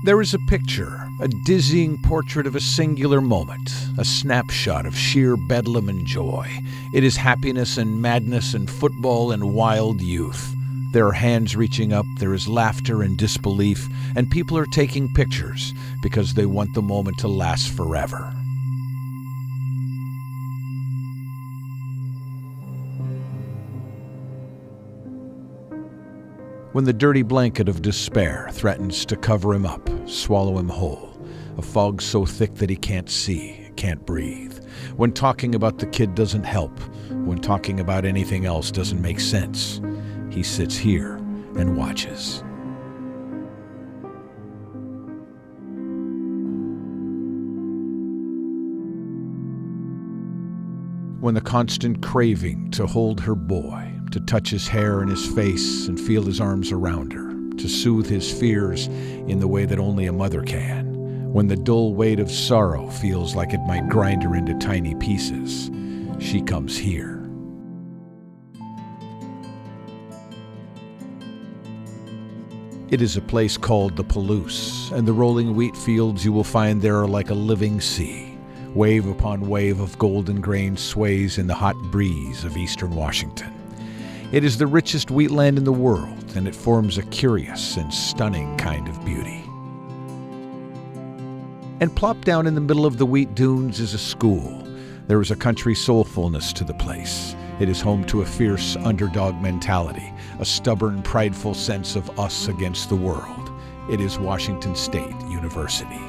There is a picture, a dizzying portrait of a singular moment, a snapshot of sheer bedlam and joy. It is happiness and madness and football and wild youth. There are hands reaching up, there is laughter and disbelief, and people are taking pictures because they want the moment to last forever. When the dirty blanket of despair threatens to cover him up, swallow him whole, a fog so thick that he can't see, can't breathe. When talking about the kid doesn't help, when talking about anything else doesn't make sense, he sits here and watches. When the constant craving to hold her boy, to touch his hair and his face and feel his arms around her, to soothe his fears in the way that only a mother can. When the dull weight of sorrow feels like it might grind her into tiny pieces, she comes here. It is a place called the Palouse, and the rolling wheat fields you will find there are like a living sea. Wave upon wave of golden grain sways in the hot breeze of eastern Washington. It is the richest wheatland in the world, and it forms a curious and stunning kind of beauty. And plopped down in the middle of the wheat dunes is a school. There is a country soulfulness to the place. It is home to a fierce underdog mentality, a stubborn, prideful sense of us against the world. It is Washington State University.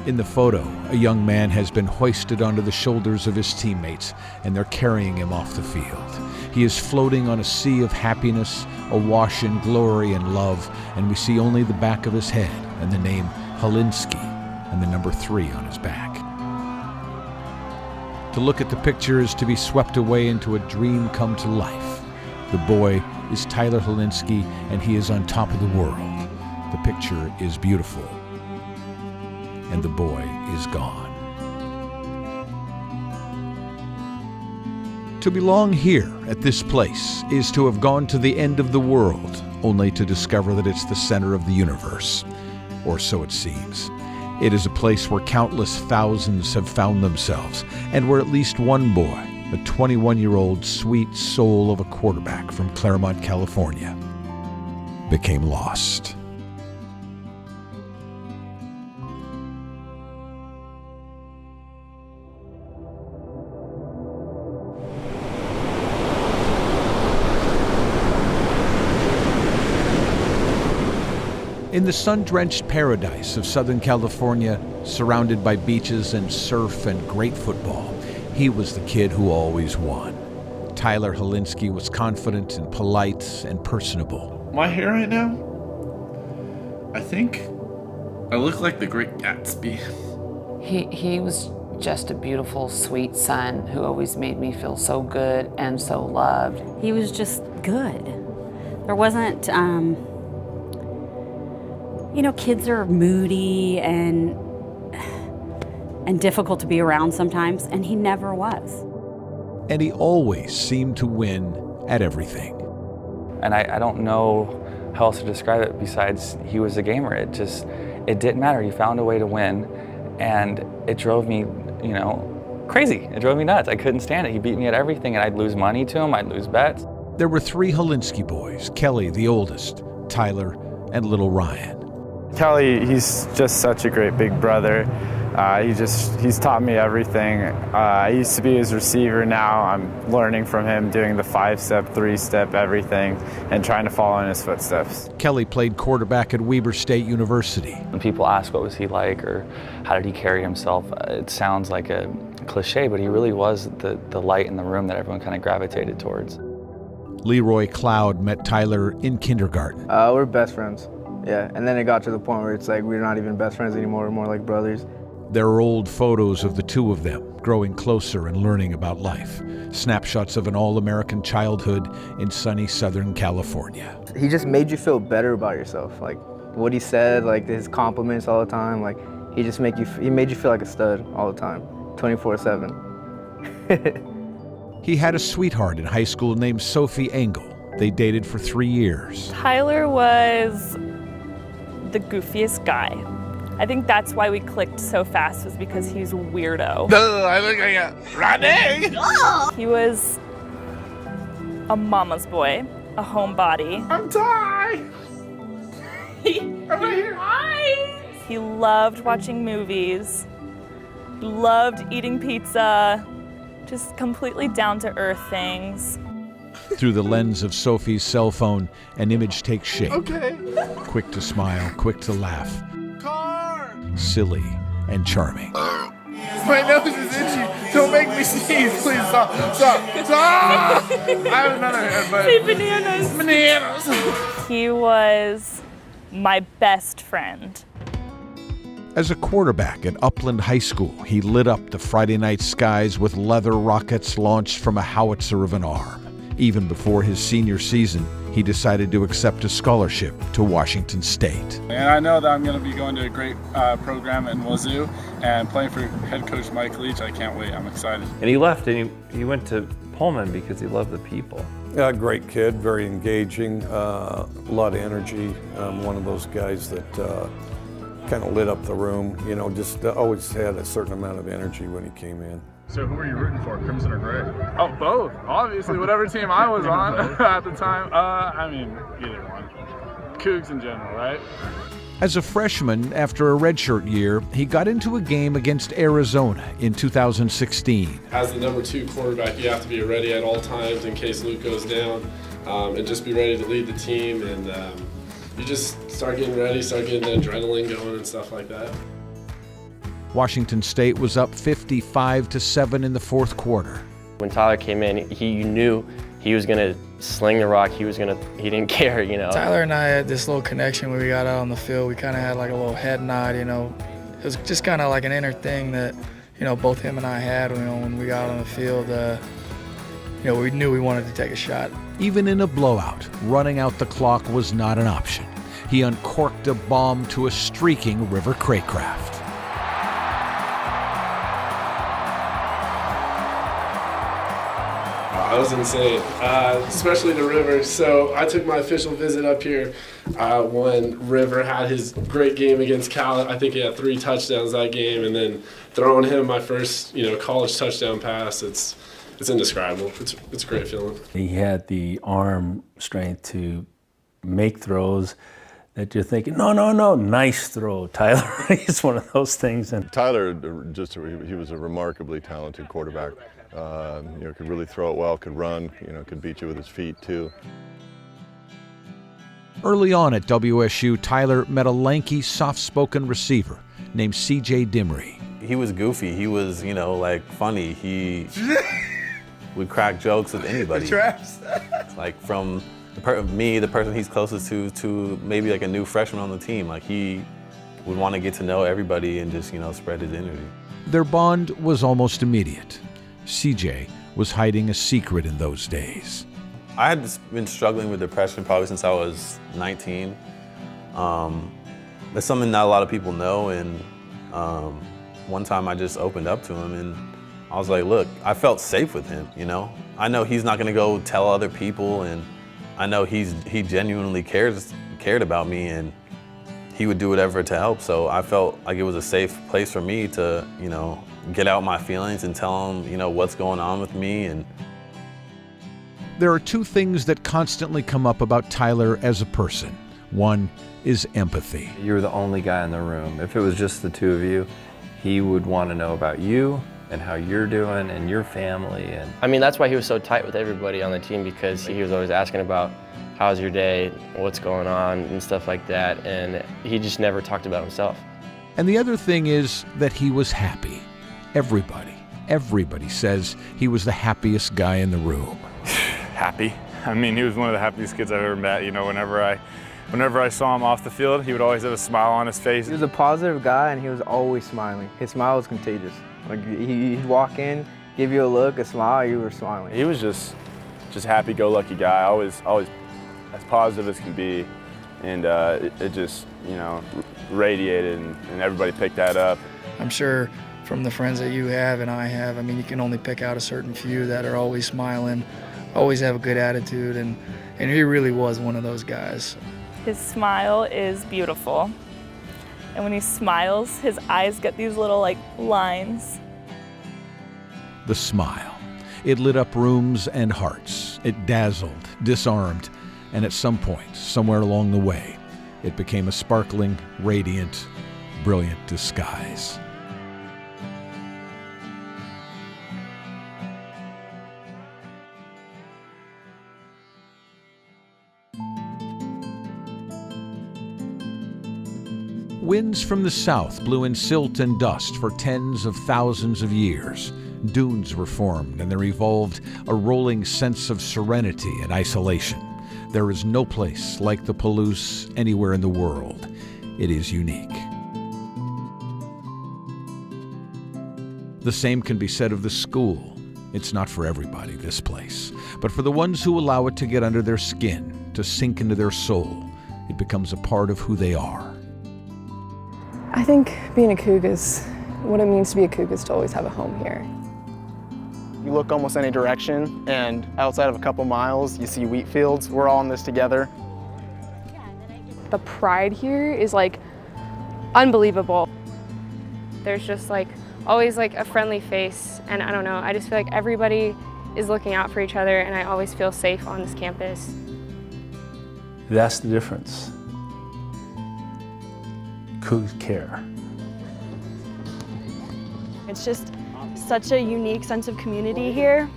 In the photo, a young man has been hoisted onto the shoulders of his teammates, and they're carrying him off the field. He is floating on a sea of happiness, awash in glory and love, and we see only the back of his head and the name Hilinski and the number 3 on his back. To look at the picture is to be swept away into a dream come to life. The boy is Tyler Hilinski, and he is on top of the world. The picture is beautiful. And the boy is gone. To belong here at this place is to have gone to the end of the world, only to discover that it's the center of the universe, or so it seems. It is a place where countless thousands have found themselves, and where at least one boy, a 21-year-old sweet soul of a quarterback from Claremont, California, became lost. In the sun-drenched paradise of Southern California, surrounded by beaches and surf and great football, he was the kid who always won. Tyler Hilinski was confident and polite and personable. My hair right now, I think I look like the Great Gatsby. He was just a beautiful, sweet son who always made me feel so good and so loved. He was just good. There wasn't, kids are moody and difficult to be around sometimes, and he never was. And he always seemed to win at everything. And I don't know how else to describe it besides he was a gamer. It didn't matter. He found a way to win, and it drove me, crazy. It drove me nuts. I couldn't stand it. He beat me at everything, and I'd lose money to him. I'd lose bets. There were 3 Hilinski boys, Kelly, the oldest, Tyler, and little Ryan. Kelly, he's just such a great big brother. He's taught me everything. I used to be his receiver. Now I'm learning from him, doing the 5-step, 3-step, everything, and trying to follow in his footsteps. Kelly played quarterback at Weber State University. When people ask what was he like or how did he carry himself, it sounds like a cliche, but he really was the light in the room that everyone kind of gravitated towards. Leroy Cloud met Tyler in kindergarten. We're best friends. Yeah, and then it got to the point where it's like we're not even best friends anymore, we're more like brothers. There are old photos of the two of them growing closer and learning about life. Snapshots of an all-American childhood in sunny Southern California. He just made you feel better about yourself. Like what he said, like his compliments all the time, like he made you feel like a stud all the time, 24/7. He had a sweetheart in high school named Sophie Engel. They dated for 3 years. Tyler was the goofiest guy. I think that's why we clicked so fast, was because he's a weirdo. I look like a Rodney. He was a mama's boy, a homebody. I'm Ty. I'm right here. Hi. He loved watching movies, loved eating pizza, just completely down-to-earth things. Through the lens of Sophie's cell phone, an image takes shape. Okay. Quick to smile, quick to laugh. Car. Silly and charming. My nose is itchy. Don't make me sneeze. Please stop. Stop. I have another head, but... Say bananas. Bananas. He was my best friend. As a quarterback at Upland High School, he lit up the Friday night skies with leather rockets launched from a howitzer of an arm. Even before his senior season, he decided to accept a scholarship to Washington State. And I know that I'm going to be going to a great program in Wazoo and playing for head coach Mike Leach. I can't wait. I'm excited. And he left and he went to Pullman because he loved the people. Great kid, very engaging, a lot of energy. One of those guys that kind of lit up the room, you know, just always had a certain amount of energy when he came in. So who were you rooting for, Crimson or Gray? Oh, both. Obviously, whatever team I was on at the time. I mean, either one. Cougs in general, right? As a freshman, after a redshirt year, he got into a game against Arizona in 2016. As the number 2 quarterback, you have to be ready at all times in case Luke goes down, and just be ready to lead the team. And you just start getting ready, start getting the adrenaline going and stuff like that. Washington State was up 55-7 in the fourth quarter. When Tyler came in, you knew he was gonna sling the rock. He didn't care, you know. Tyler and I had this little connection when we got out on the field. We kind of had like a little head nod, you know. It was just kind of like an inner thing that, you know, both him and I had, you know, when we got on the field. You know, we knew we wanted to take a shot. Even in a blowout, running out the clock was not an option. He uncorked a bomb to a streaking River Craycraft. That was insane, especially the River. So I took my official visit up here when River had his great game against Cal. I think he had 3 touchdowns that game, and then throwing him my first, you know, college touchdown pass. It's indescribable. It's a great feeling. He had the arm strength to make throws that you're thinking, no, nice throw, Tyler. It's one of those things. And Tyler, he was a remarkably talented quarterback. You know, could really throw it well, could run, you know, could beat you with his feet too. Early on at WSU, Tyler met a lanky, soft-spoken receiver named C.J. Dimry. He was goofy. He was, you know, like funny. He would crack jokes with anybody. Like from the person he's closest to maybe like a new freshman on the team. Like he would want to get to know everybody and just, you know, spread his energy. Their bond was almost immediate. CJ was hiding a secret in those days. I had been struggling with depression probably since I was 19. That's something not a lot of people know, and one time I just opened up to him and I was like, look, I felt safe with him, you know? I know he's not gonna go tell other people, and I know he genuinely cared about me, and he would do whatever to help, so I felt like it was a safe place for me to, you know, get out my feelings and tell him, you know, what's going on with me. And there are 2 things that constantly come up about Tyler as a person. One is empathy. you were the only guy in the room. If it was just the 2 of you, he would want to know about you and how you're doing and your family. And I mean, that's why he was so tight with everybody on the team, because he was always asking about how's your day, what's going on, and stuff like that. And he just never talked about himself. And the other thing is that he was happy. Everybody says he was the happiest guy in the room. Happy. I mean, he was one of the happiest kids I've ever met. You know, whenever I saw him off the field, he would always have a smile on his face. He was a positive guy, and he was always smiling. His smile was contagious. Like he'd walk in, give you a look, a smile, you were smiling. He was just happy-go-lucky guy. Always as positive as can be, and it just, you know, radiated, and everybody picked that up. I'm sure from the friends that you have and I have, I mean, you can only pick out a certain few that are always smiling, always have a good attitude, and he really was one of those guys. His smile is beautiful. And when he smiles, his eyes get these little like lines. The smile. It lit up rooms and hearts. It dazzled, disarmed, and at some point, somewhere along the way, it became a sparkling, radiant, brilliant disguise. Winds from the south blew in silt and dust for tens of thousands of years. Dunes were formed, and there evolved a rolling sense of serenity and isolation. There is no place like the Palouse anywhere in the world. It is unique. The same can be said of the school. It's not for everybody, this place, but for the ones who allow it to get under their skin, to sink into their soul, it becomes a part of who they are. I think being a Coug is, what it means to be a Coug is to always have a home here. You look almost any direction, and outside of a couple miles, you see wheat fields. We're all in this together. The pride here is like unbelievable. There's just like always like a friendly face, and I don't know, I just feel like everybody is looking out for each other, and I always feel safe on this campus. That's the difference. Cougs care. It's just such a unique sense of community here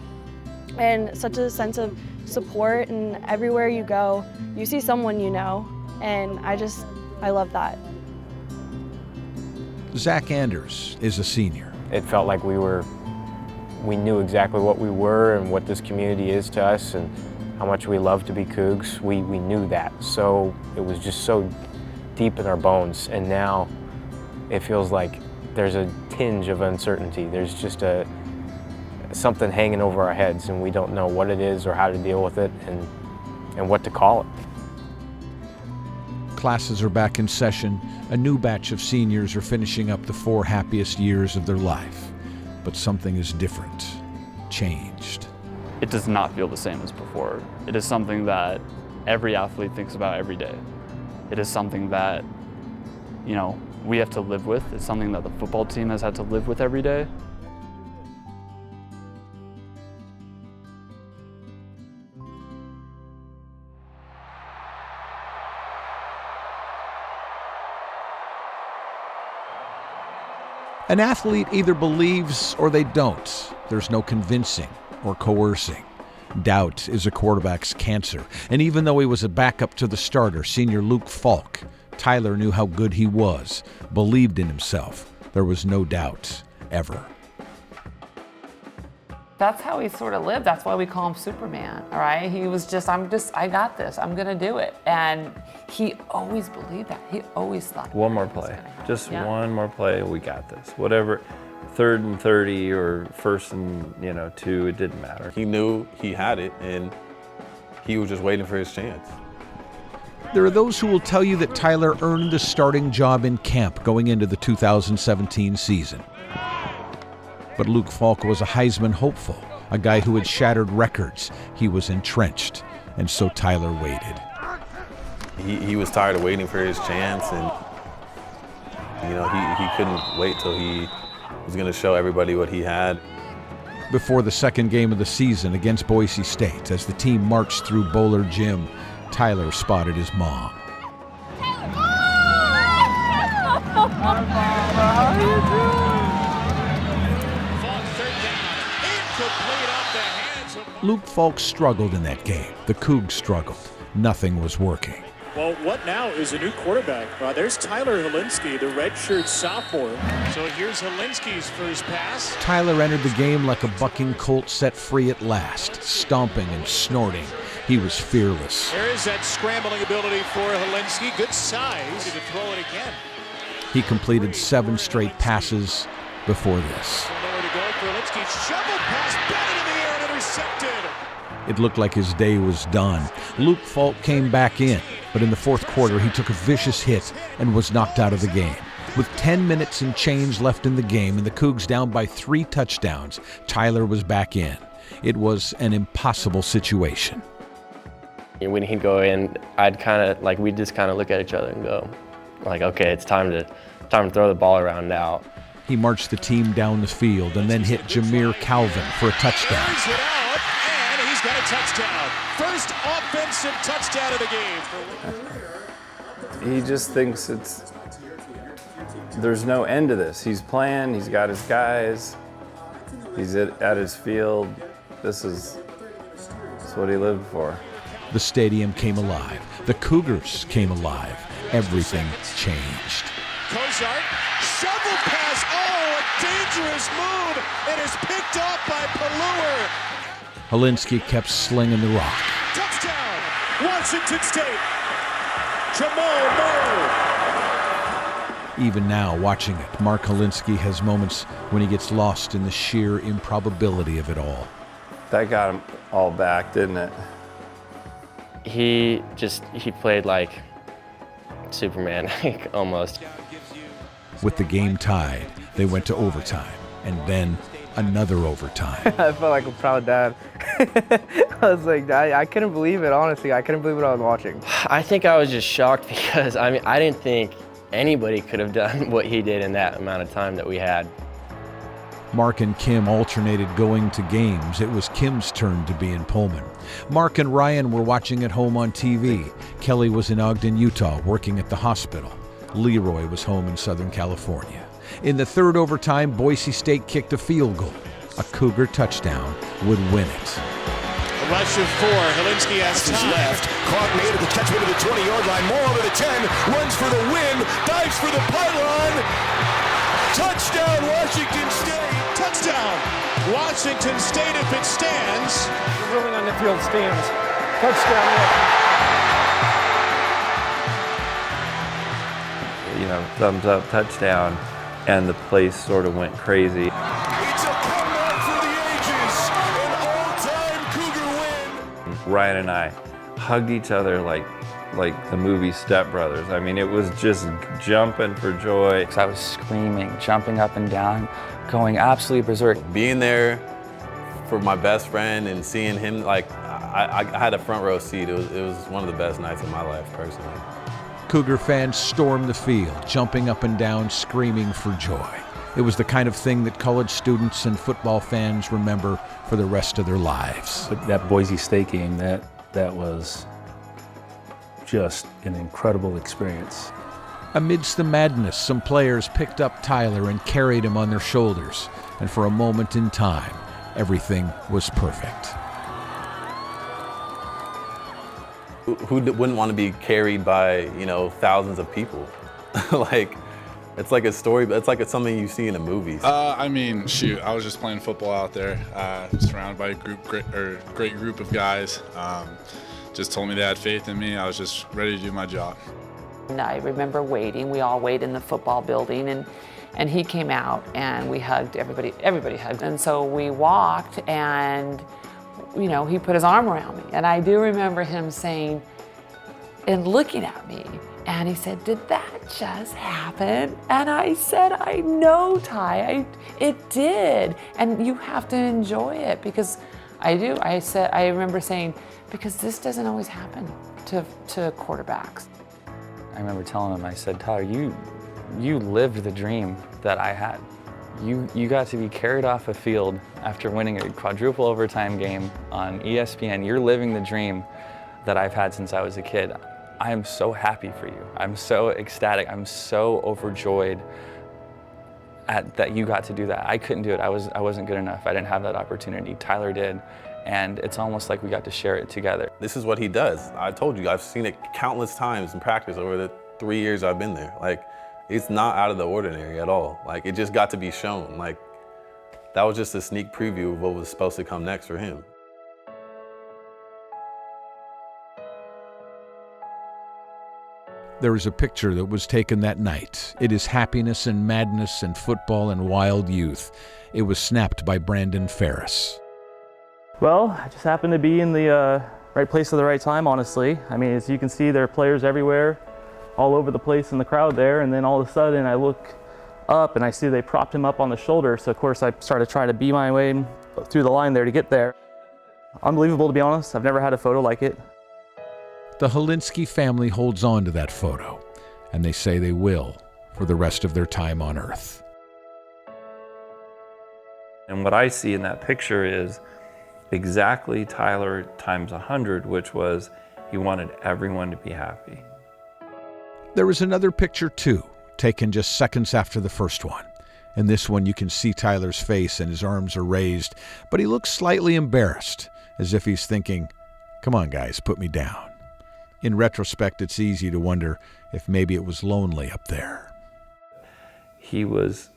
and such a sense of support, and everywhere you go, you see someone you know, and I love that. Zach Anders is a senior. It felt like we knew exactly what we were and what this community is to us and how much we love to be Cougs. We knew that, so it was just so deep in our bones, and now it feels like there's a tinge of uncertainty. There's just something hanging over our heads, and we don't know what it is or how to deal with it and what to call it. Classes are back in session. A new batch of seniors are finishing up the 4 happiest years of their life. But something is different, changed. It does not feel the same as before. It is something that every athlete thinks about every day. It is something that, we have to live with. It's something that the football team has had to live with every day. An athlete either believes or they don't. There's no convincing or coercing. Doubt is a quarterback's cancer, and even though he was a backup to the starter, senior Luke Falk, Tyler knew how good he was, believed in himself. There was no doubt, ever. That's how he sort of lived. That's why we call him Superman, all right? He was I got this, I'm gonna do it. And he always believed that. He always thought. One more play, just one more play, we got this. Whatever, 3rd and 30 or 1st and 2, it didn't matter. He knew he had it, and he was just waiting for his chance. There are those who will tell you that Tyler earned the starting job in camp going into the 2017 season. But Luke Falk was a Heisman hopeful, a guy who had shattered records. He was entrenched, and so Tyler waited. He was tired of waiting for his chance, and he couldn't wait till he was going to show everybody what he had. Before the second game of the season against Boise State, as the team marched through Bowler Gym, Tyler spotted his mom. Luke Falk struggled in that game. The Cougs struggled. Nothing was working. Well, what now is a new quarterback? There's Tyler Hilinski, the redshirt sophomore. So here's Hilinski's first pass. Tyler entered the game like a bucking colt set free at last, stomping and snorting. He was fearless. There is that scrambling ability for Hilinski. Good size to throw it again. He completed 7 straight passes before this. Nowhere to go for Hilinski. Shovel pass, batted in the air and intercepted. It looked like his day was done. Luke Falk came back in, but in the 4th quarter he took a vicious hit and was knocked out of the game. With 10 minutes and change left in the game and the Cougs down by 3 touchdowns, Tyler was back in. It was an impossible situation. When he'd go in, we'd just kind of look at each other and go, like, okay, it's time to throw the ball around now. He marched the team down the field and then hit Jameer Calvin for a touchdown. Fires it out, and he's got a touchdown. First offensive touchdown of the game. He just thinks there's no end to this. He's playing, he's got his guys, he's at his field. This is what he lived for. The stadium came alive. The Cougars came alive. Everything changed. Kozart, shovel pass, oh, a dangerous move. It is picked up by Pelluer. Hilinski kept slinging the rock. Touchdown, Washington State. Jamal Murray. Even now, watching it, Mark Hilinski has moments when he gets lost in the sheer improbability of it all. That got him all back, didn't it? He played like Superman, almost. With the game tied, they went to overtime, and then another overtime. I felt like a proud dad. I was like, I couldn't believe it, honestly. I couldn't believe what I was watching. I think I was just shocked because, I didn't think anybody could have done what he did in that amount of time that we had. Mark and Kim alternated going to games. It was Kim's turn to be in Pullman. Mark and Ryan were watching at home on TV. Kelly was in Ogden, Utah, working at the hospital. Leroy was home in Southern California. In the third overtime, Boise State kicked a field goal. A Cougar touchdown would win it. A rush of 4. Hilinski has time. Left. Caught made at the catchment of the 20-yard line. More over the 10. Runs for the win. Dives for the pylon. Touchdown, Washington State. Touchdown, Washington State if it stands. The ruling on the field stands. Touchdown. Thumbs up, touchdown, and the place sort of went crazy. It's a comeback for the ages. An all-time Cougar win. Ryan and I hugged each other like the movie Step Brothers. It was just jumping for joy. I was screaming, jumping up and down, going absolutely berserk. Being there for my best friend and seeing him, I had a front row seat. It was one of the best nights of my life, personally. Cougar fans stormed the field, jumping up and down, screaming for joy. It was the kind of thing that college students and football fans remember for the rest of their lives. But that Boise State game, that was just an incredible experience. Amidst the madness, some players picked up Tyler and carried him on their shoulders. And for a moment in time, everything was perfect. Who wouldn't want to be carried by, thousands of people? It's like a story, but it's something you see in the movies. I was just playing football out there, surrounded by a great group of guys. Just told me they had faith in me. I was just ready to do my job. And I remember waiting. We all waited in the football building, and he came out, and we hugged. Everybody hugged. And so we walked, and he put his arm around me. And I do remember him saying, and looking at me, and he said, "Did that just happen?" And I said, "I know, Ty, it did. And you have to enjoy it," because I do. I remember saying, because this doesn't always happen to quarterbacks. I remember telling him, I said, "Tyler, you lived the dream that I had. You got to be carried off a field after winning a quadruple overtime game on ESPN. You're living the dream that I've had since I was a kid. I am so happy for you. I'm so ecstatic. I'm so overjoyed that you got to do that. I couldn't do it. I wasn't good enough. I didn't have that opportunity. Tyler did. And it's almost like we got to share it together." This is what he does. I told you, I've seen it countless times in practice over the 3 years I've been there. It's not out of the ordinary at all. It just got to be shown. That was just a sneak preview of what was supposed to come next for him. There is a picture that was taken that night. It is happiness and madness and football and wild youth. It was snapped by Brandon Ferris. Well, I just happened to be in the right place at the right time, honestly. As you can see, there are players everywhere, all over the place in the crowd there, and then all of a sudden I look up and I see they propped him up on the shoulder. So of course I started trying to beat my way through the line there to get there. Unbelievable, to be honest. I've never had a photo like it. The Hilinski family holds on to that photo, and they say they will for the rest of their time on Earth. And what I see in that picture is exactly Tyler times 100, which was he wanted everyone to be happy. There is another picture too, taken just seconds after the first one. In this one you can see Tyler's face and his arms are raised, but he looks slightly embarrassed, as if he's thinking, "Come on guys, put me down." In retrospect, it's easy to wonder if maybe it was lonely up there. He was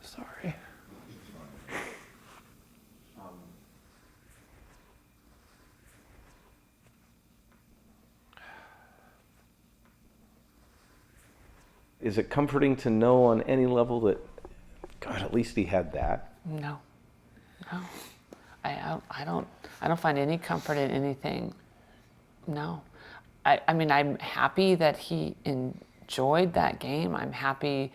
sorry. Is it comforting to know on any level that, God, at least he had that? No, no. I don't find any comfort in anything. No. I mean, I'm happy that he enjoyed that game. I'm happy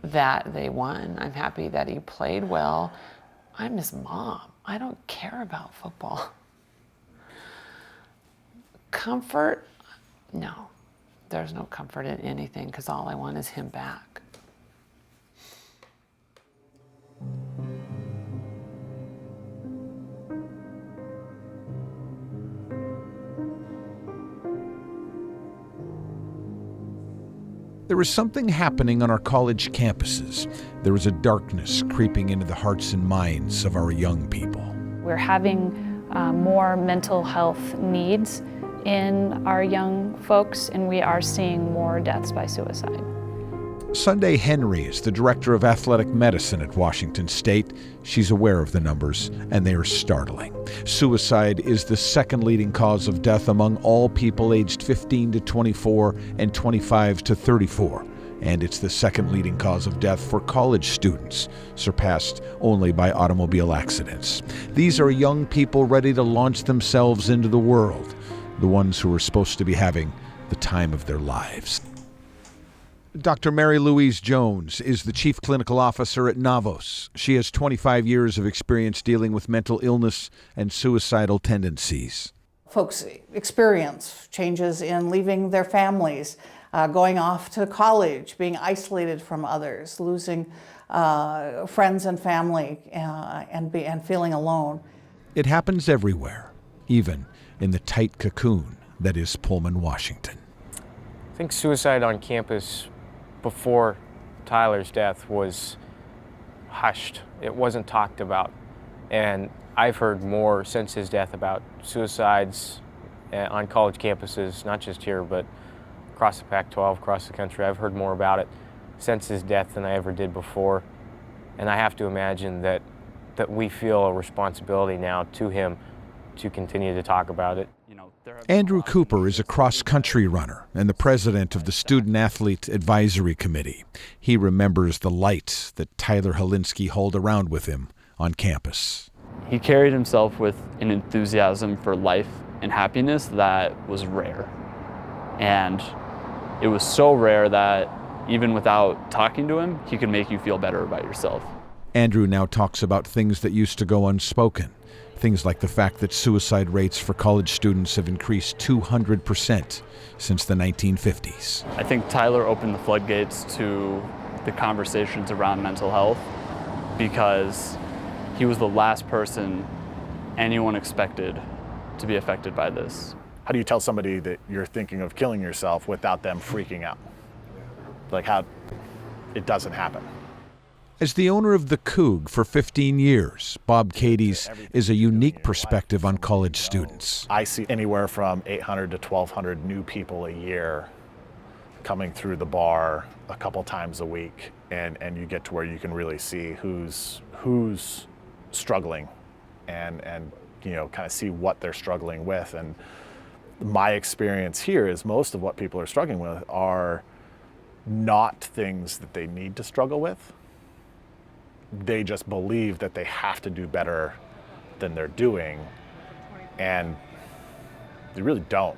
that they won. I'm happy that he played well. I'm his mom. I don't care about football. Comfort? No. There's no comfort in anything because all I want is him back. There is something happening on our college campuses. There is a darkness creeping into the hearts and minds of our young people. We're having more mental health needs in our young folks, and we are seeing more deaths by suicide. Sunday Henry is the director of athletic medicine at Washington State. She's aware of the numbers, and they are startling. Suicide is the second leading cause of death among all people aged 15 to 24 and 25 to 34. And it's the second leading cause of death for college students, surpassed only by automobile accidents. These are young people ready to launch themselves into the world, the ones who are supposed to be having the time of their lives. Dr. Mary Louise Jones is the Chief Clinical Officer at Navos. She has 25 years of experience dealing with mental illness and suicidal tendencies. Folks experience changes in leaving their families, going off to college, being isolated from others, losing friends and family, and feeling alone. It happens everywhere, even in the tight cocoon that is Pullman, Washington. I think suicide on campus before Tyler's death was hushed. It wasn't talked about. And I've heard more since his death about suicides on college campuses, not just here, but across the Pac-12, across the country. I've heard more about it since his death than I ever did before. And I have to imagine that we feel a responsibility now to him to continue to talk about it. Andrew Cooper is a cross-country runner and the president of the Student Athlete Advisory Committee. He remembers the light that Tyler Hilinski held around with him on campus. He carried himself with an enthusiasm for life and happiness that was rare. And it was so rare that even without talking to him, he could make you feel better about yourself. Andrew now talks about things that used to go unspoken. Things like the fact that suicide rates for college students have increased 200% since the 1950s. I think Tyler opened the floodgates to the conversations around mental health because he was the last person anyone expected to be affected by this. How do you tell somebody that you're thinking of killing yourself without them freaking out? Like how it doesn't happen. As the owner of the Coug for 15 years, Bob Cades is a unique perspective on college students. I see anywhere from 800 to 1,200 new people a year coming through the bar a couple times a week, and you get to where you can really see who's struggling and you know, kind of see what they're struggling with. And my experience here is most of what people are struggling with are not things that they need to struggle with. They just believe that they have to do better than they're doing, And they really don't.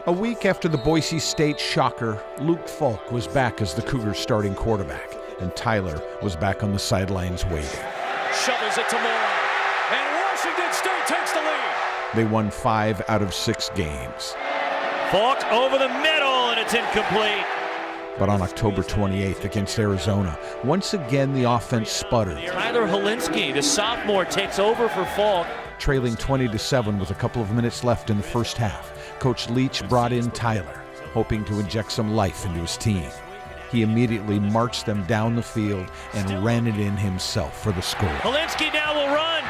A week after the Boise State shocker, Luke Falk was back as the Cougars' starting quarterback, and Tyler was back on the sidelines waiting. Shovels it to Moore, and Washington State takes the lead. They won 5 out of 6 games. Falk over the middle, and it's incomplete. But on October 28th against Arizona, once again the offense sputtered. Tyler Hilinski, the sophomore, takes over for Falk. Trailing 20-7 with a couple of minutes left in the first half, Coach Leach brought in Tyler, hoping to inject some life into his team. He immediately marched them down the field and ran it in himself for the score. Hilinski now will run,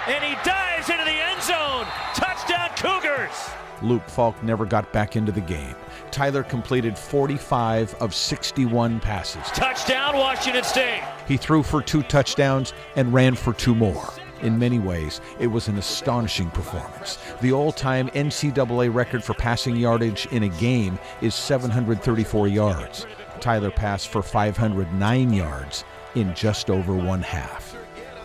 and he dives into the end zone. Touchdown Cougars! Luke Falk never got back into the game. Tyler completed 45 of 61 passes. Touchdown Washington State! He threw for 2 touchdowns and ran for 2 more. In many ways, it was an astonishing performance. The all-time NCAA record for passing yardage in a game is 734 yards. Tyler passed for 509 yards in just over one half.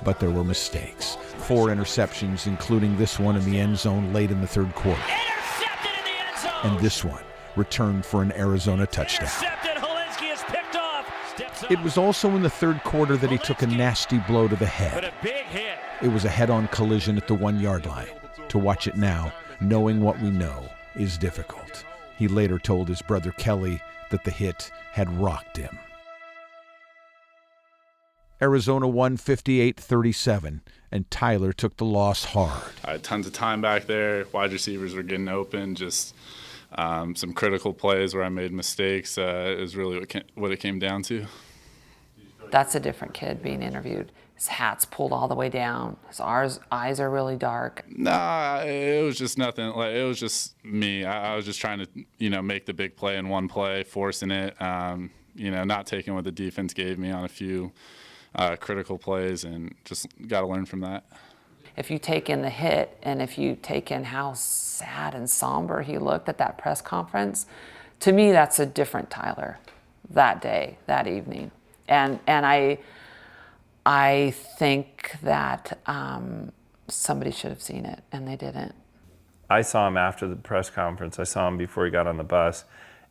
But there were mistakes. 4 interceptions, including this one in the end zone late in the third quarter. Intercepted in the end zone! And this one returned for an Arizona touchdown. Intercepted, Hilinski is picked off. Steps up. It was also in the third quarter that he took a nasty blow to the head. But a big hit. It was a head-on collision at the 1-yard line. To watch it now, knowing what we know, is difficult. He later told his brother Kelly that the hit had rocked him. Arizona won 58-37, and Tyler took the loss hard. I had tons of time back there. Wide receivers were getting open. Just some critical plays where I made mistakes is really what it came down to. That's a different kid being interviewed. His hat's pulled all the way down. His eyes are really dark. Nah, it was just nothing. Like, it was just me. I was just trying to, make the big play in one play, forcing it. Not taking what the defense gave me on a few critical plays, and just got to learn from that. If you take in the hit, and if you take in how sad and somber he looked at that press conference, to me that's a different Tyler that day, that evening. And I think that somebody should have seen it, and they didn't. I saw him after the press conference. I saw him before he got on the bus,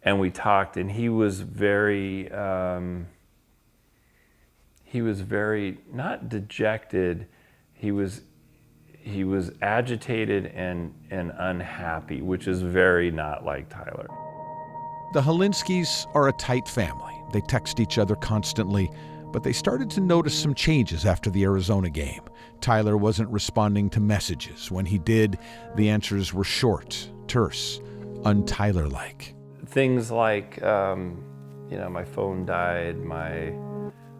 and we talked, and he was very not dejected. He was agitated and unhappy, which is very not like Tyler. The Hilinskis are a tight family. They text each other constantly, but they started to notice some changes after the Arizona game. Tyler wasn't responding to messages. When he did, the answers were short, terse, un-Tyler-like. Things like, my phone died, I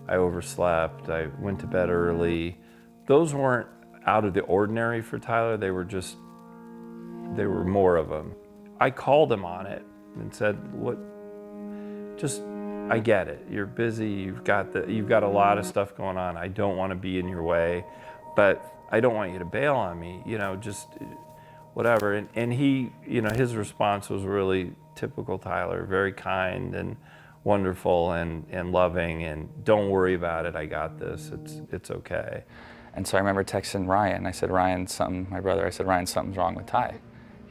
overslept, I went to bed early. Those weren't out of the ordinary for Tyler. They were more of them. I called him on it and said, I get it. You're busy. You've got a lot of stuff going on. I don't want to be in your way, but I don't want you to bail on me. Just whatever. And he, his response was really typical Tyler. Very kind and wonderful and loving. And don't worry about it. I got this. It's okay. And so I remember texting Ryan. I said, Ryan, something's wrong with Ty.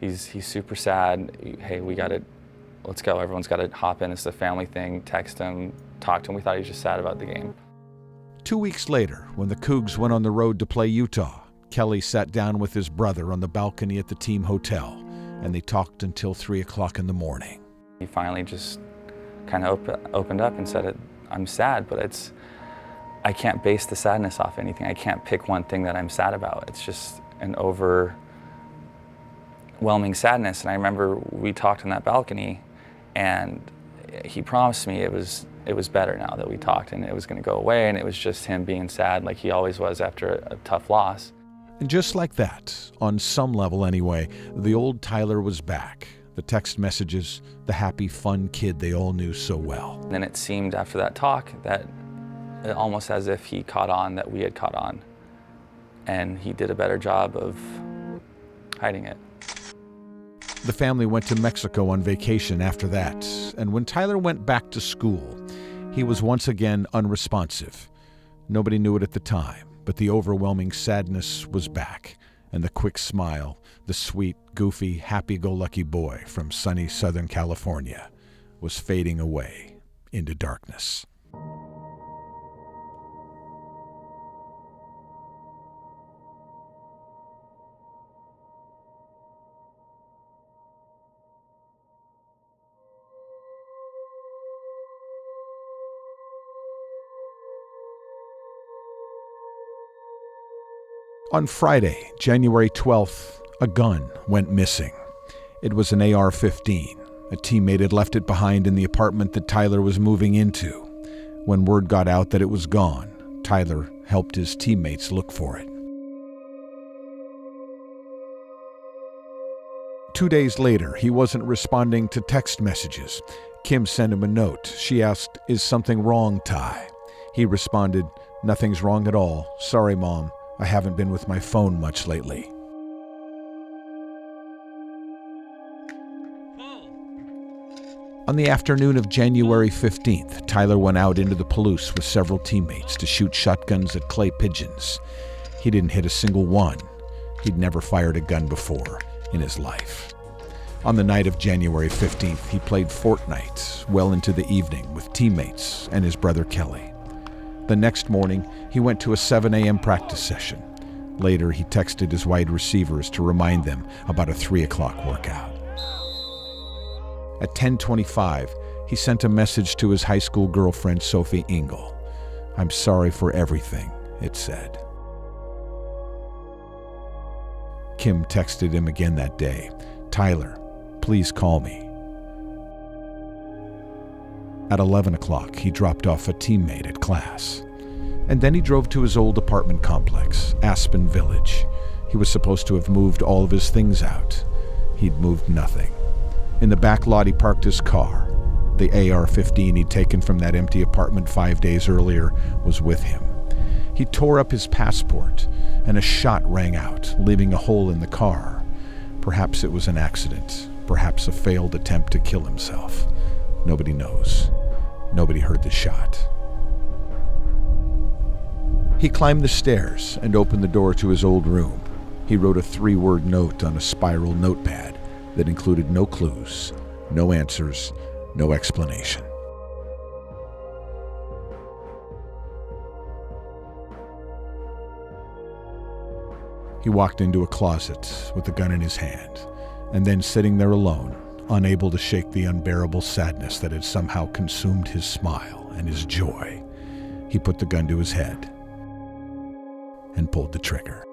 He's super sad. Hey, let's go. Everyone's got to hop in. It's a family thing. Text him, talk to him. We thought he was just sad about the game. 2 weeks later, when the Cougs went on the road to play Utah, Kelly sat down with his brother on the balcony at the team hotel, and they talked until 3 o'clock in the morning. He finally just kind of opened up and said, I'm sad, but I can't base the sadness off anything. I can't pick one thing that I'm sad about. It's just an overwhelming sadness. And I remember we talked on that balcony, and he promised me it was better now that we talked, and it was going to go away, and it was just him being sad like he always was after a tough loss. And just like that, on some level anyway, the old Tyler was back. The text messages, the happy, fun kid they all knew so well. And then it seemed after that talk that almost as if he caught on that we had caught on, and he did a better job of hiding it. The family went to Mexico on vacation after that, and when Tyler went back to school, He was once again unresponsive. Nobody knew it at the time, but the overwhelming sadness was back, and the quick smile, the sweet, goofy, happy-go-lucky boy from sunny Southern California, was fading away into darkness. On Friday, January 12th, a gun went missing. It was an AR-15. A teammate had left it behind in the apartment that Tyler was moving into. When word got out that it was gone, Tyler helped his teammates look for it. 2 days later, he wasn't responding to text messages. Kim sent him a note. She asked, "Is something wrong, Ty?" He responded, "Nothing's wrong at all. Sorry, Mom. I haven't been with my phone much lately." On the afternoon of January 15th, Tyler went out into the Palouse with several teammates to shoot shotguns at clay pigeons. He didn't hit a single one. He'd never fired a gun before in his life. On the night of January 15th, he played Fortnite well into the evening with teammates and his brother Kelly. The next morning, he went to a 7 a.m. practice session. Later, he texted his wide receivers to remind them about a 3 o'clock workout. At 10:25, he sent a message to his high school girlfriend, Sophie Engel. "I'm sorry for everything," it said. Kim texted him again that day, "Tyler, please call me." At 11 o'clock, he dropped off a teammate at class. And then he drove to his old apartment complex, Aspen Village. He was supposed to have moved all of his things out. He'd moved nothing. In the back lot, he parked his car. The AR-15 he'd taken from that empty apartment 5 days earlier was with him. He tore up his passport, and a shot rang out, leaving a hole in the car. Perhaps it was an accident, perhaps a failed attempt to kill himself. Nobody knows. Nobody heard the shot. He climbed the stairs and opened the door to his old room. He wrote a 3-word note on a spiral notepad that included no clues, no answers, no explanation. He walked into a closet with the gun in his hand, and then sitting there alone, unable to shake the unbearable sadness that had somehow consumed his smile and his joy, he put the gun to his head and pulled the trigger.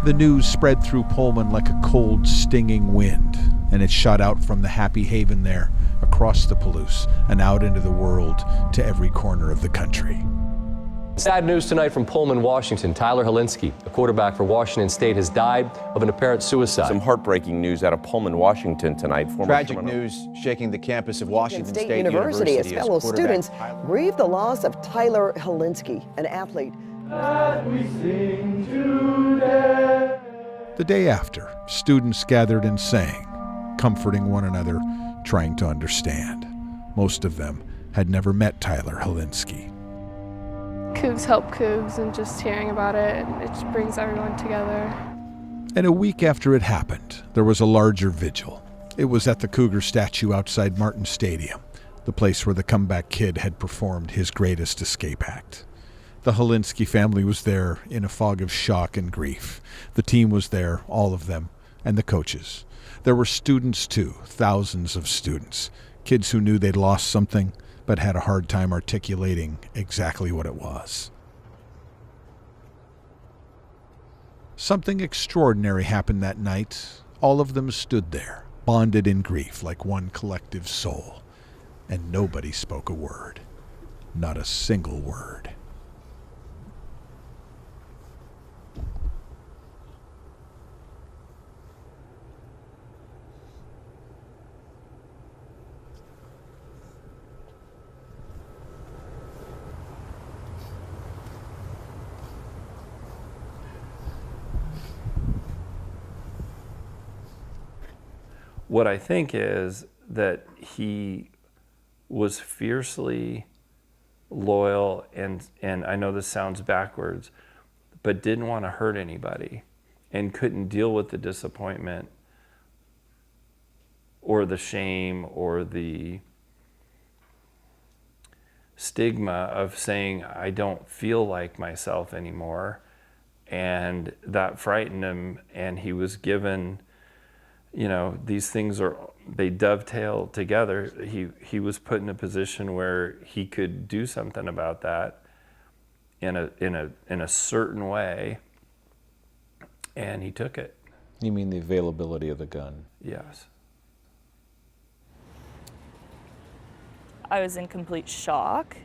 The news spread through Pullman like a cold, stinging wind, and it shot out from the happy haven there, across the Palouse, and out into the world, to every corner of the country. Sad news tonight from Pullman, Washington. Tyler Hilinski, a quarterback for Washington State, has died of an apparent suicide. Some heartbreaking news out of Pullman, Washington tonight. Tragic news shaking the campus of Washington State University as fellow students grieve the loss of Tyler Hilinski, an athlete. The day after, students gathered and sang, comforting one another, trying to understand. Most of them had never met Tyler Hilinski. Cougs help Cougs, and just hearing about it just brings everyone together. And a week after it happened, there was a larger vigil. It was at the Cougar statue outside Martin Stadium, the place where the comeback kid had performed his greatest escape act. The Hilinski family was there in a fog of shock and grief. The team was there, all of them, and the coaches. There were students too, thousands of students, kids who knew they'd lost something, but had a hard time articulating exactly what it was. Something extraordinary happened that night. All of them stood there, bonded in grief like one collective soul, and nobody spoke a word. Not a single word. What I think is that he was fiercely loyal, and I know this sounds backwards, but didn't want to hurt anybody and couldn't deal with the disappointment or the shame or the stigma of saying, I don't feel like myself anymore. And that frightened him, and he was given, you know, these things they dovetail together. He was put in a position where he could do something about that in a certain way, and he took it. You mean the availability of the gun? Yes. I was in complete shock.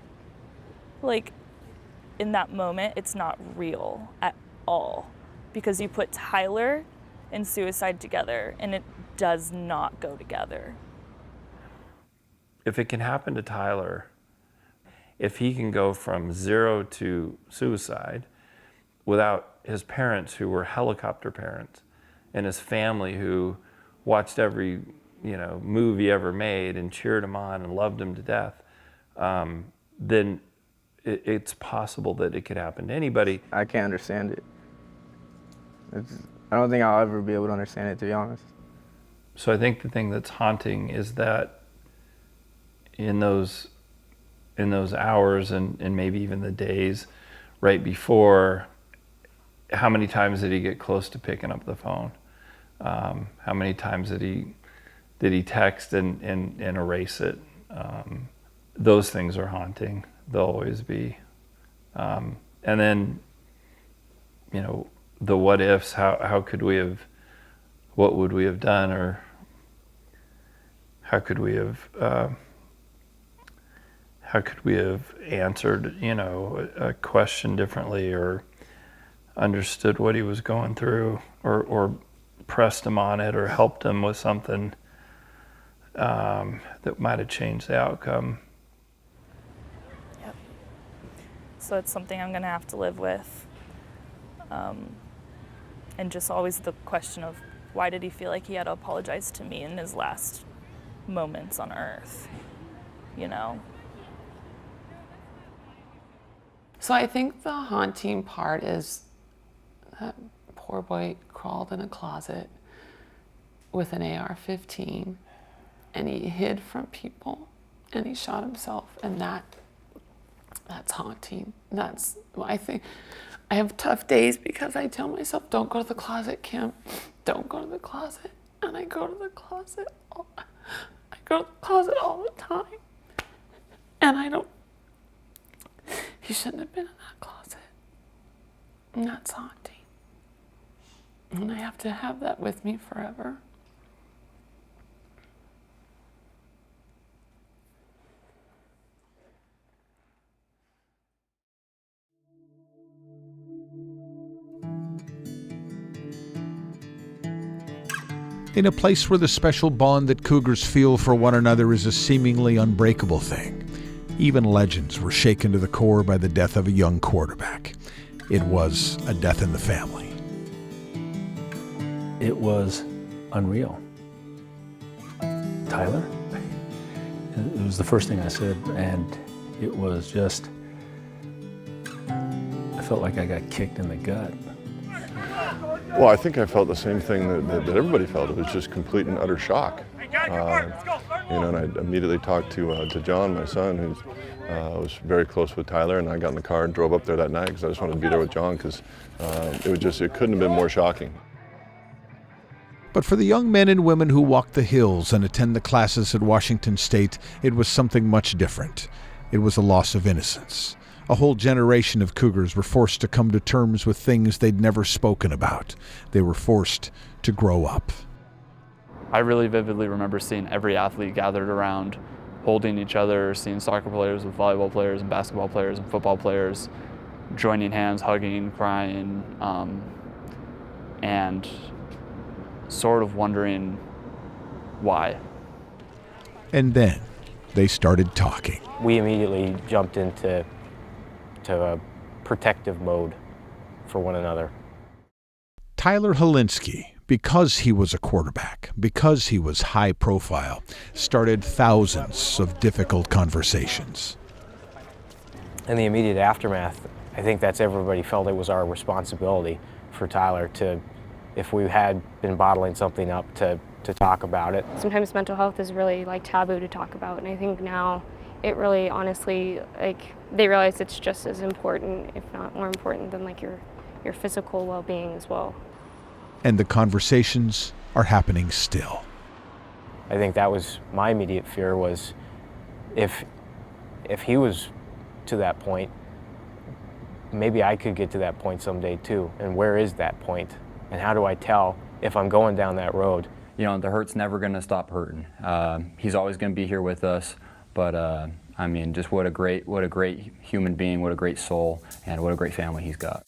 Like, in that moment, it's not real at all, because you put Tyler and suicide together, and it does not go together. If it can happen to Tyler, if he can go from 0 to suicide without his parents, who were helicopter parents, and his family, who watched every movie ever made and cheered him on and loved him to death, then it's possible that it could happen to anybody. I can't understand it. I don't think I'll ever be able to understand it, to be honest. So I think the thing that's haunting is that in those hours and maybe even the days right before, how many times did he get close to picking up the phone? How many times did he text and erase it? Those things are haunting. They'll always be. And then, the what ifs, how could we have, what would we have done, or how could we have answered, a question differently, or understood what he was going through, or pressed him on it, or helped him with something that might have changed the outcome. Yep. So it's something I'm gonna have to live with. And just always the question of, why did he feel like he had to apologize to me in his last moments on earth, So I think the haunting part is that poor boy crawled in a closet with an AR-15, and he hid from people, and he shot himself, and that's haunting. I think I have tough days because I tell myself, don't go to the closet, Kim. Don't go to the closet. And I go to the closet. I go to the closet all the time. And he shouldn't have been in that closet. And that's haunting. And I have to have that with me forever. In a place where the special bond that Cougars feel for one another is a seemingly unbreakable thing, even legends were shaken to the core by the death of a young quarterback. It was a death in the family. It was unreal. Tyler? It was the first thing I said, and it was just, I felt like I got kicked in the gut. Well, I think I felt the same thing that everybody felt. It was just complete and utter shock. And I immediately talked to John, my son, who was very close with Tyler, and I got in the car and drove up there that night because I just wanted to be there with John, because it couldn't have been more shocking. But for the young men and women who walk the hills and attend the classes at Washington State, it was something much different. It was a loss of innocence. A whole generation of Cougars were forced to come to terms with things they'd never spoken about. They were forced to grow up. I really vividly remember seeing every athlete gathered around, holding each other, seeing soccer players with volleyball players and basketball players and football players, joining hands, hugging, crying, and sort of wondering why. And then they started talking. We immediately jumped into a protective mode for one another. Tyler Hilinski because he was a quarterback, because he was high profile, started thousands of difficult conversations. In the immediate aftermath, I think that's everybody felt it was our responsibility for Tyler to, if we had been bottling something up, to talk about it. Sometimes mental health is really like taboo to talk about, and I think now it really honestly, like, they realize it's just as important, if not more important, than like your physical well-being as well. And the conversations are happening still. I think that was my immediate fear, was if he was to that point, maybe I could get to that point someday too. And where is that point? And how do I tell if I'm going down that road? You know, the hurt's never going to stop hurting. He's always going to be here with us. But I mean, just what a great human being, what a great soul, and what a great family he's got.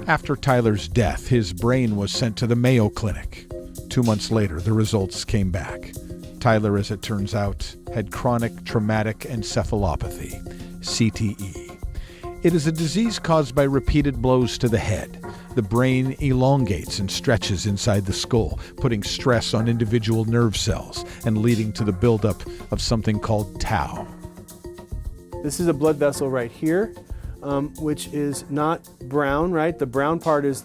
After Tyler's death, his brain was sent to the Mayo Clinic. 2 months later, the results came back. Tyler, as it turns out, had chronic traumatic encephalopathy, CTE. It is a disease caused by repeated blows to the head. The brain elongates and stretches inside the skull, putting stress on individual nerve cells and leading to the buildup of something called tau. This is a blood vessel right here, which is not brown, right? The brown part is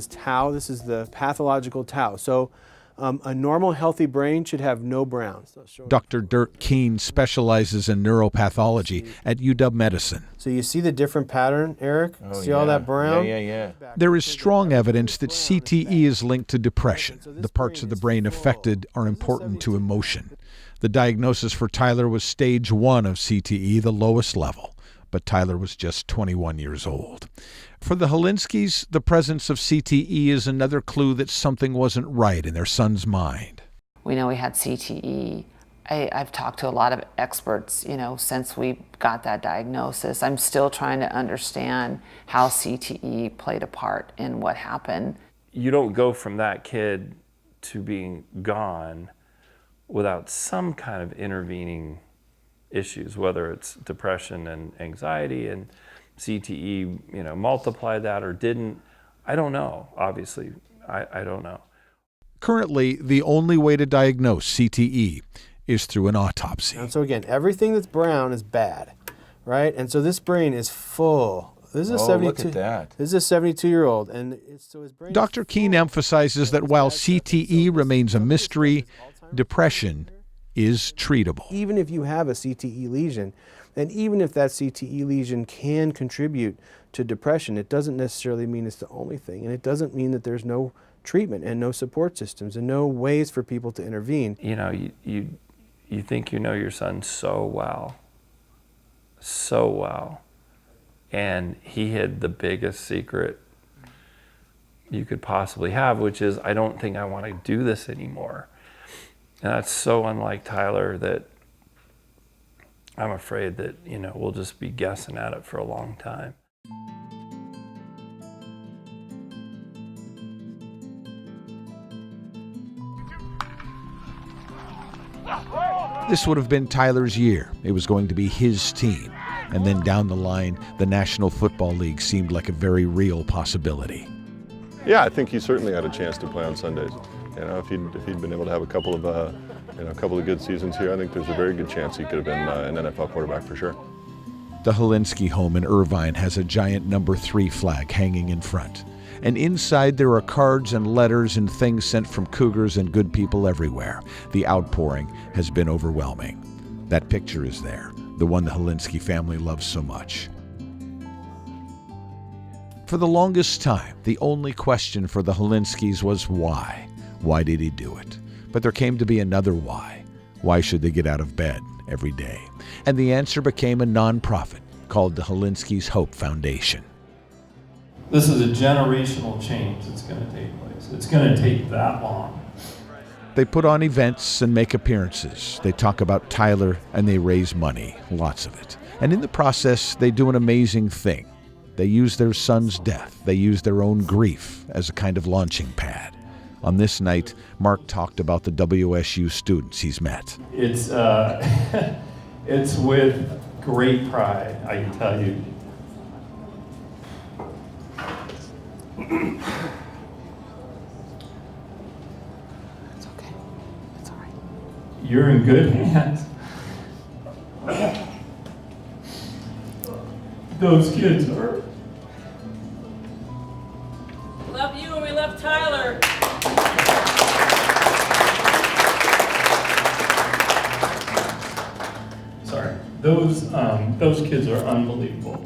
tau. This is the pathological tau. So a normal, healthy brain should have no brown. Dr. Dirk Keen specializes in neuropathology at UW Medicine. So you see the different pattern, Eric? See all that brown? Yeah. There is strong evidence that CTE is linked to depression. The parts of the brain affected are important to emotion. The diagnosis for Tyler was stage 1 of CTE, the lowest level. But Tyler was just 21 years old. For the Hilinskis, the presence of CTE is another clue that something wasn't right in their son's mind. We know he had CTE. I've talked to a lot of experts, since we got that diagnosis. I'm still trying to understand how CTE played a part in what happened. You don't go from that kid to being gone without some kind of intervening issues, whether it's depression and anxiety, and CTE, multiply that or didn't. I don't know, obviously. I don't know. Currently, the only way to diagnose CTE is through an autopsy. And so again, everything that's brown is bad, right? And so this brain is full. This is a 72. Look at that. This is a 72-year-old, and so his brain. Dr. Keen emphasizes that while CTE remains a mystery, depression is treatable. Even if you have a CTE lesion, and even if that CTE lesion can contribute to depression, it doesn't necessarily mean it's the only thing, and it doesn't mean that there's no treatment and no support systems and no ways for people to intervene. You think you know your son so well, and he hid the biggest secret you could possibly have, which is, I don't think I want to do this anymore. And that's so unlike Tyler that I'm afraid that, we'll just be guessing at it for a long time. This would have been Tyler's year. It was going to be his team. And then down the line, the National Football League seemed like a very real possibility. Yeah, I think he certainly had a chance to play on Sundays. If he'd been able to have a couple of good seasons here, I think there's a very good chance he could have been an NFL quarterback for sure. The Hilinski home in Irvine has a giant number 3 flag hanging in front. And inside there are cards and letters and things sent from Cougars and good people everywhere. The outpouring has been overwhelming. That picture is there, the one the Hilinski family loves so much. For the longest time, the only question for the Hilinskis was why? Why did he do it? But there came to be another why. Why should they get out of bed every day? And the answer became a nonprofit called the Hilinski's Hope Foundation. This is a generational change that's going to take place. It's going to take that long. They put on events and make appearances. They talk about Tyler and they raise money, lots of it. And in the process, they do an amazing thing. They use their son's death. They use their own grief as a kind of launching pad. On this night, Mark talked about the WSU students he's met. It's with great pride, I can tell you. It's okay. It's all right. You're in good hands. Those kids are. Love you and we love Tyler. Sorry. Those kids are unbelievable.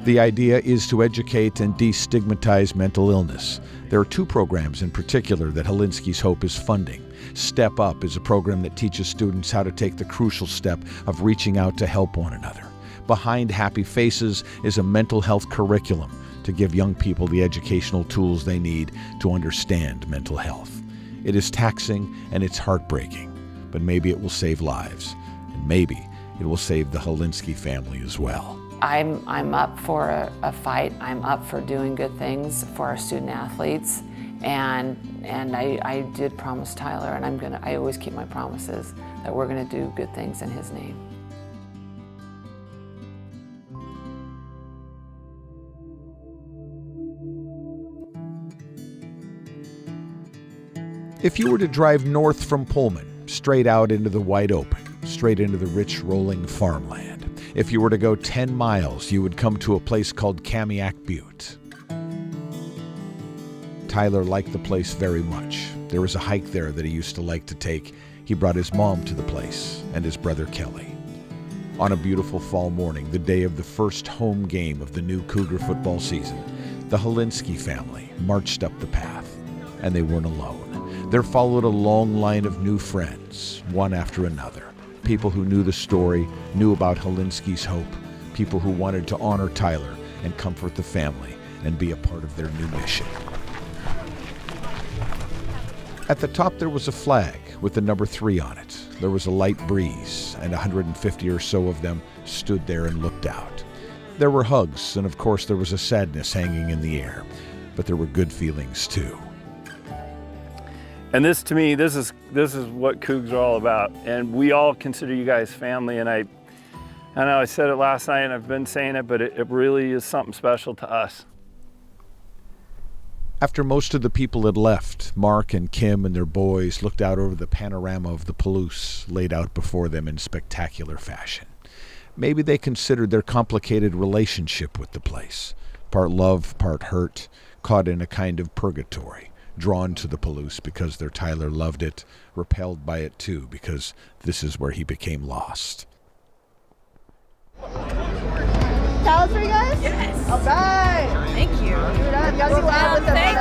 The idea is to educate and destigmatize mental illness. There are 2 programs in particular that Hilinski's Hope is funding. Step Up is a program that teaches students how to take the crucial step of reaching out to help one another. Behind Happy Faces is a mental health curriculum to give young people the educational tools they need to understand mental health. It is taxing and it's heartbreaking, but maybe it will save lives, and maybe it will save the Hilinski family as well. I'm up for a fight. I'm up for doing good things for our student athletes, and I did promise Tyler, and I always keep my promises, that we're gonna do good things in his name. If you were to drive north from Pullman, straight out into the wide open, straight into the rich rolling farmland, if you were to go 10 miles, you would come to a place called Kamiak Butte. Tyler liked the place very much. There was a hike there that he used to like to take. He brought his mom to the place and his brother Kelly. On a beautiful fall morning, the day of the first home game of the new Cougar football season, the Hilinski family marched up the path, and they weren't alone. There followed a long line of new friends, one after another. People who knew the story, knew about Hilinski's Hope, people who wanted to honor Tyler and comfort the family and be a part of their new mission. At the top there was a flag with the number 3 on it. There was a light breeze, and 150 or so of them stood there and looked out. There were hugs, and of course there was a sadness hanging in the air, but there were good feelings too. And this, to me, this is what Cougs are all about. And we all consider you guys family. And I know I said it last night and I've been saying it, but it really is something special to us. After most of the people had left, Mark and Kim and their boys looked out over the panorama of the Palouse laid out before them in spectacular fashion. Maybe they considered their complicated relationship with the place, part love, part hurt, caught in a kind of purgatory. Drawn to the Palouse because their Tyler loved it, repelled by it too because this is where he became lost. Towels for you guys? Yes. All right. Thank you. You guys be loud with them. Thank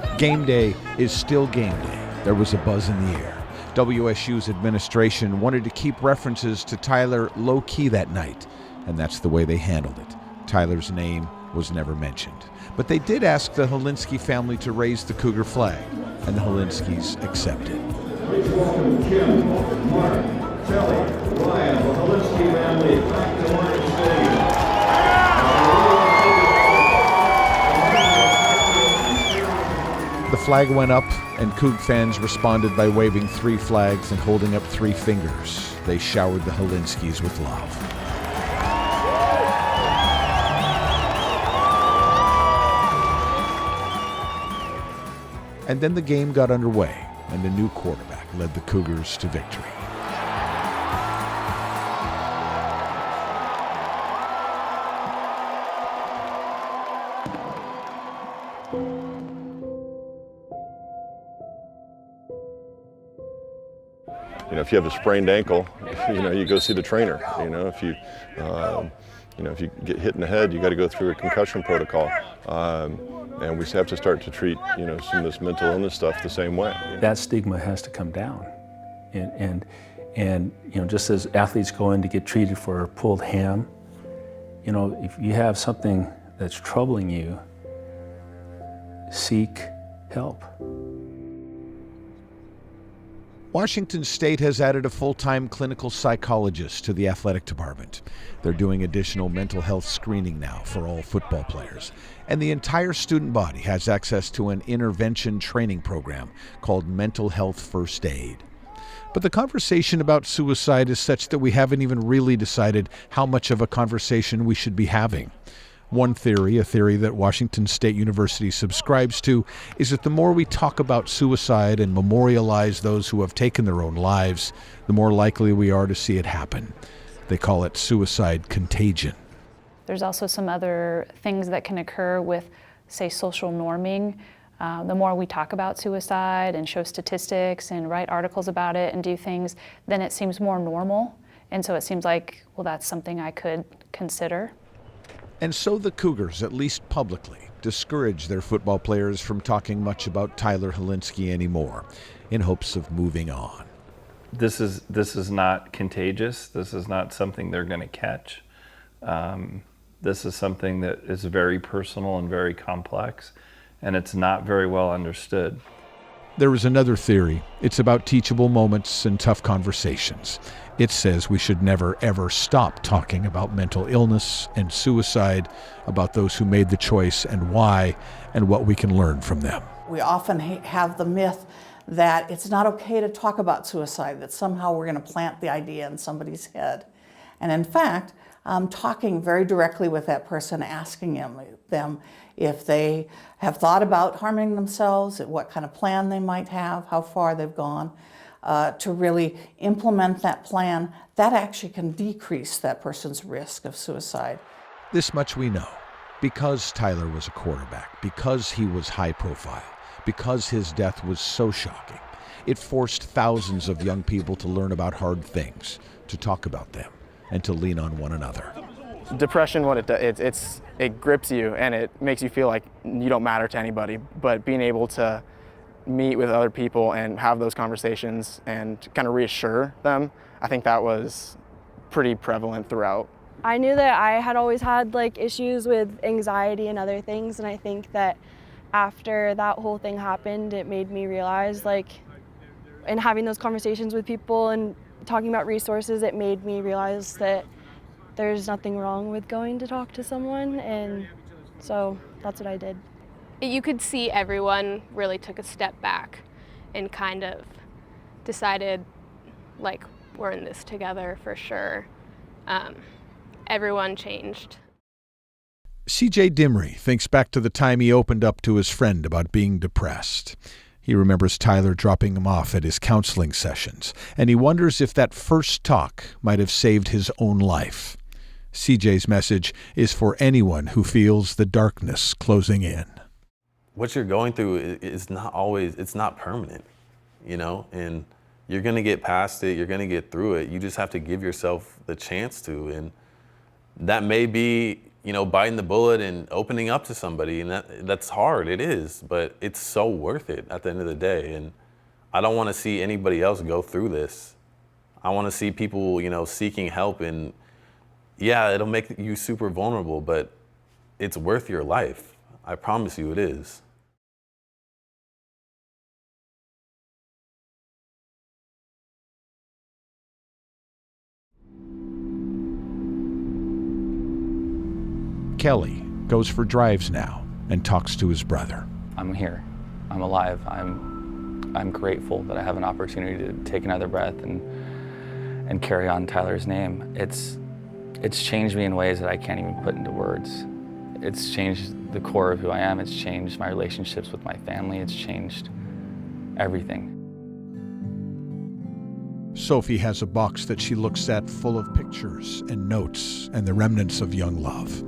you. Game day is still game day. There was a buzz in the air. WSU's administration wanted to keep references to Tyler low-key that night, and that's the way they handled it. Tyler's name was never mentioned. But they did ask the Hilinski family to raise the Cougar flag, and the Hilinskis accepted. Please welcome Kim, Mark, Kelly, Ryan, the Hilinski family back to Orange Stadium. The flag went up, and Coug fans responded by waving 3 flags and holding up 3 fingers. They showered the Hilinskis with love. And then the game got underway, and the new quarterback led the Cougars to victory. You know, if you have a sprained ankle, you go see the trainer. If you get hit in the head, you got to go through a concussion protocol. And we have to start to treat, some of this mental illness stuff the same way. That stigma has to come down. And just as athletes go in to get treated for a pulled ham, if you have something that's troubling you, seek help. Washington State has added a full-time clinical psychologist to the athletic department. They're doing additional mental health screening now for all football players. And the entire student body has access to an intervention training program called Mental Health First Aid. But the conversation about suicide is such that we haven't even really decided how much of a conversation we should be having. One theory, a theory that Washington State University subscribes to, is that the more we talk about suicide and memorialize those who have taken their own lives, the more likely we are to see it happen. They call it suicide contagion. There's also some other things that can occur with, say, social norming. The more we talk about suicide and show statistics and write articles about it and do things, then it seems more normal. And so it seems like, well, that's something I could consider. And so the Cougars, at least publicly, discourage their football players from talking much about Tyler Hilinski anymore, in hopes of moving on. This is not contagious. This is not something they're going to catch. This is something that is very personal and very complex, and it's not very well understood. There is another theory. It's about teachable moments and tough conversations. It says we should never, ever stop talking about mental illness and suicide, about those who made the choice and why, and what we can learn from them. We often have the myth that it's not okay to talk about suicide, that somehow we're going to plant the idea in somebody's head. And in fact, talking very directly with that person, asking them if they have thought about harming themselves, what kind of plan they might have, how far they've gone, to really implement that plan, that actually can decrease that person's risk of suicide. This much we know. Because Tyler was a quarterback, because he was high profile, because his death was so shocking, it forced thousands of young people to learn about hard things, to talk about them, and to lean on one another. Depression, what it does, it grips you and it makes you feel like you don't matter to anybody. But being able to meet with other people and have those conversations and kind of reassure them, I think that was pretty prevalent throughout. I knew that I had always had issues with anxiety and other things, and I think that after that whole thing happened, it made me realize, in having those conversations with people and talking about resources, it made me realize that there's nothing wrong with going to talk to someone, and so that's what I did. You could see everyone really took a step back and kind of decided, we're in this together for sure. Everyone changed. C.J. Dimry thinks back to the time he opened up to his friend about being depressed. He remembers Tyler dropping him off at his counseling sessions, and he wonders if that first talk might have saved his own life. C.J.'s message is for anyone who feels the darkness closing in. What you're going through is not always, it's not permanent, and you're going to get past it, you're going to get through it. You just have to give yourself the chance to, and that may be, biting the bullet and opening up to somebody, and that's hard, it is, but it's so worth it at the end of the day. And I don't want to see anybody else go through this. I want to see people, seeking help, and yeah, it'll make you super vulnerable, but it's worth your life. I promise you it is. Kelly goes for drives now and talks to his brother. I'm here. I'm alive. I'm grateful that I have an opportunity to take another breath and carry on Tyler's name. It's changed me in ways that I can't even put into words. It's changed the core of who I am. It's changed my relationships with my family. It's changed everything. Sophie has a box that she looks at full of pictures and notes and the remnants of young love.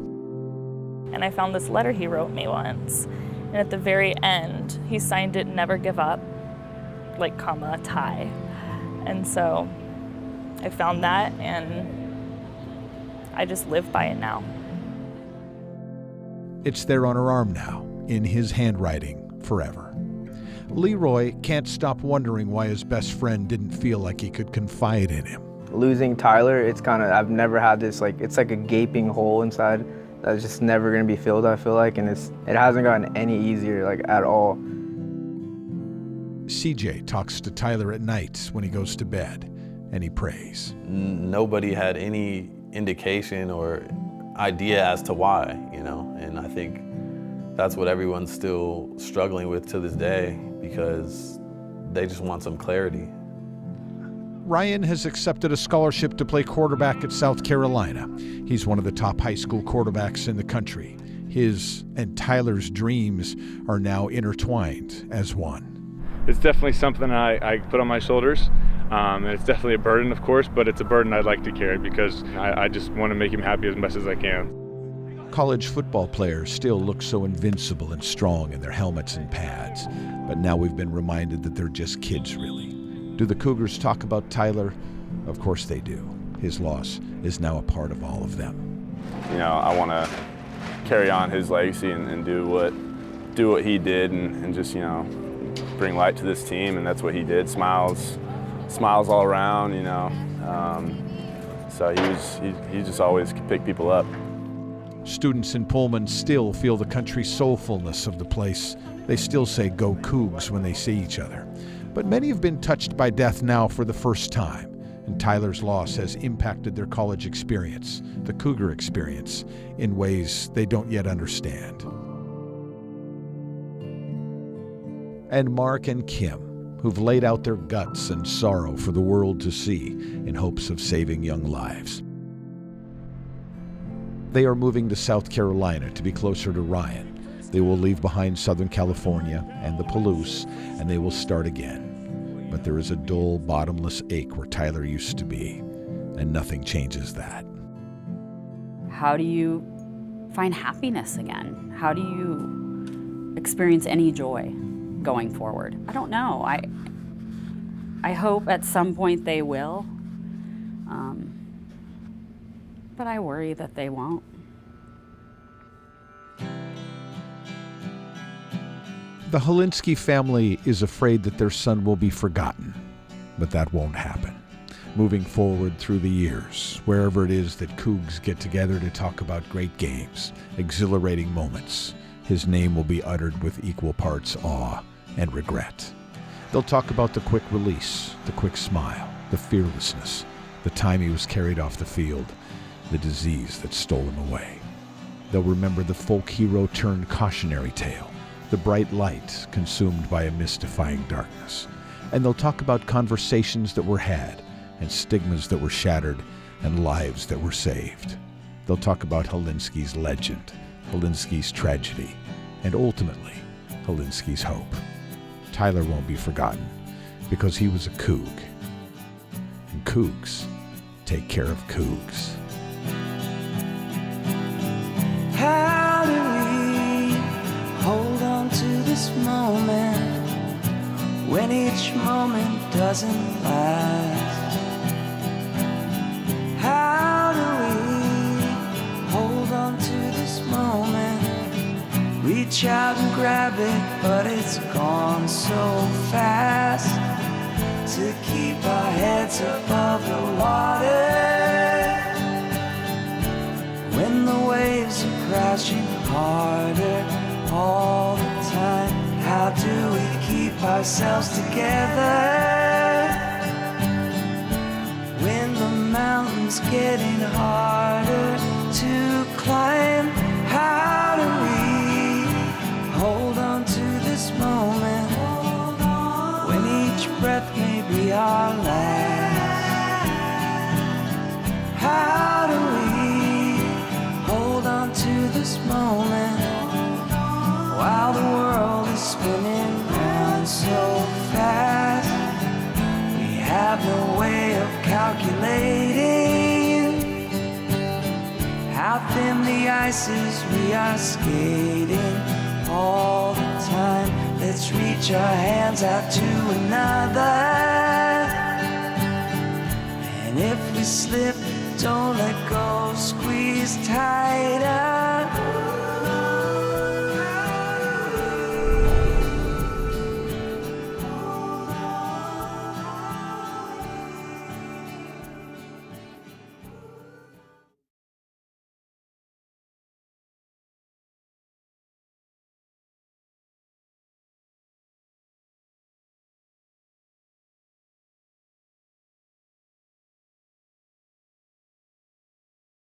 And I found this letter he wrote me once. And at the very end, he signed it, "Never give up," comma, Ty. And so I found that, and I just live by it now. It's there on her arm now, in his handwriting, forever. Leroy can't stop wondering why his best friend didn't feel like he could confide in him. Losing Tyler, I've never had this, it's like a gaping hole inside that's just never gonna be filled, I feel like, and it hasn't gotten any easier, at all. CJ talks to Tyler at night when he goes to bed, and he prays. Nobody had any indication or idea as to why, and I think that's what everyone's still struggling with to this day, because they just want some clarity. Ryan has accepted a scholarship to play quarterback at South Carolina. He's one of the top high school quarterbacks in the country. His and Tyler's dreams are now intertwined as one. It's definitely something I put on my shoulders. And it's definitely a burden, of course, but it's a burden I'd like to carry because I just want to make him happy as best as I can. College football players still look so invincible and strong in their helmets and pads, but now we've been reminded that they're just kids, really. Do the Cougars talk about Tyler? Of course they do. His loss is now a part of all of them. You know, I want to carry on his legacy and do what he did and just, you know, bring light to this team, and that's what he did. Smiles all around, you know. So he just always could pick people up. Students in Pullman still feel the country soulfulness of the place. They still say "Go Cougs" when they see each other. But many have been touched by death now for the first time, and Tyler's loss has impacted their college experience, the Cougar experience, in ways they don't yet understand. And Mark and Kim, who've laid out their guts and sorrow for the world to see in hopes of saving young lives. They are moving to South Carolina to be closer to Ryan. They will leave behind Southern California and the Palouse, and they will start again. But there is a dull, bottomless ache where Tyler used to be, and nothing changes that. How do you find happiness again? How do you experience any joy going forward? I don't know. I hope at some point they will, but I worry that they won't. The Hilinski family is afraid that their son will be forgotten, but that won't happen. Moving forward through the years, wherever it is that Cougs get together to talk about great games, exhilarating moments, his name will be uttered with equal parts awe and regret. They'll talk about the quick release, the quick smile, the fearlessness, the time he was carried off the field, the disease that stole him away. They'll remember the folk hero turned cautionary tale, the bright light consumed by a mystifying darkness. And they'll talk about conversations that were had, and stigmas that were shattered, and lives that were saved. They'll talk about Hilinski's legend, Hilinski's tragedy, and ultimately, Hilinski's hope. Tyler won't be forgotten, because he was a Coug. And Cougs take care of Cougs. How do we hold on to this moment when each moment doesn't last? How do we hold on to this moment? Reach out and grab it, but it's gone so fast. To keep our heads above the water when the waves are crashing harder all the time. How do we keep ourselves together when the mountain's getting harder to climb? How do we hold on to this moment when each breath may be our last? How do we hold on to this moment while the world is spinning round so fast? We have no way of calculating how thin the ice is. We are skating all the time. Let's reach our hands out to another, and if we slip, don't let go, squeeze tighter.